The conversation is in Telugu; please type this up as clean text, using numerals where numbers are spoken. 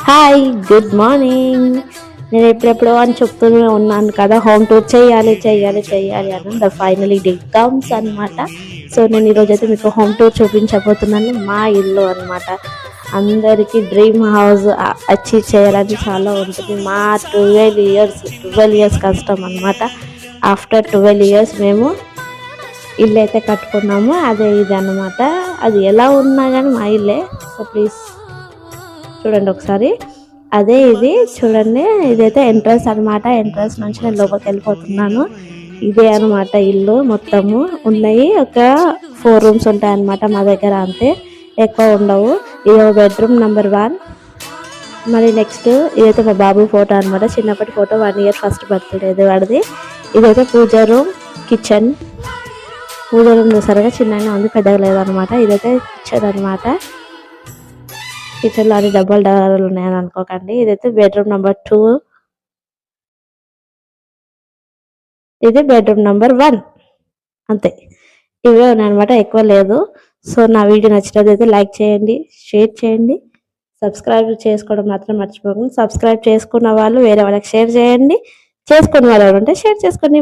Hi, good morning. నేను ఎప్పుడెప్పుడో అని చెప్తూనే ఉన్నాను కదా, హోమ్ టూర్ చేయాలి చేయాలి చేయాలి అని. ద ఫైనలీ డే కమ్స్ అనమాట. సో నేను ఈరోజైతే మీకు హోమ్ టూర్ చూపించబోతున్నాను. మా ఇల్లు అనమాట. అందరికీ డ్రీమ్ హౌస్ అచీవ్ చేయాలని చాలా ఉంటుంది. మా 12 ఇయర్స్ కష్టం అనమాట. ఆఫ్టర్ 12 ఇయర్స్ మేము ఇల్లు అయితే కట్టుకున్నాము. అదే ఇది అనమాట. అది ఎలా ఉన్నా కానీ మా ఇల్లే. సో ప్లీజ్ చూడండి ఒకసారి. అదే ఇది చూడండి, ఇదైతే ఎంట్రన్స్ అనమాట. ఎంట్రన్స్ నుంచి నేను లోపలికి వెళ్ళిపోతున్నాను. ఇదే అనమాట ఇల్లు. మొత్తము ఉన్నాయి ఒక 4 రూమ్స్ ఉంటాయి అనమాట మా దగ్గర, అంతే, ఎక్కువ ఉండవు. ఇది బెడ్రూమ్ నెంబర్ 1. మరి నెక్స్ట్ ఇదైతే మా బాబు ఫోటో అనమాట, చిన్నప్పటి ఫోటో, 1 ఇయర్ ఫస్ట్ బర్త్డే ఇది వాడిది. ఇదైతే పూజ రూమ్, కిచెన్. పూజ రూమ్ చూసారుగా, చిన్నగా ఉంది, పెద్దగా లేదనమాట. ఇదైతే కిచెన్ అనమాట. కిచెన్లో అన్ని డబ్బాలు ఉన్నాయని అనుకోకండి. ఇదైతే బెడ్రూమ్ నెంబర్ 2. ఇది బెడ్రూమ్ నెంబర్ 1, అంతే. ఇవే ఉన్నాయన్నమాట, ఎక్కువ లేదు. సో నా వీడియో నచ్చినట్లయితే లైక్ చేయండి, షేర్ చేయండి, సబ్స్క్రైబ్ చేసుకోవడం మాత్రం మర్చిపోకండి. సబ్స్క్రైబ్ చేసుకున్న వాళ్ళు వేరే వాళ్ళకి షేర్ చేయండి, చేసుకున్న వాళ్ళు ఉంటే షేర్ చేసుకోండి.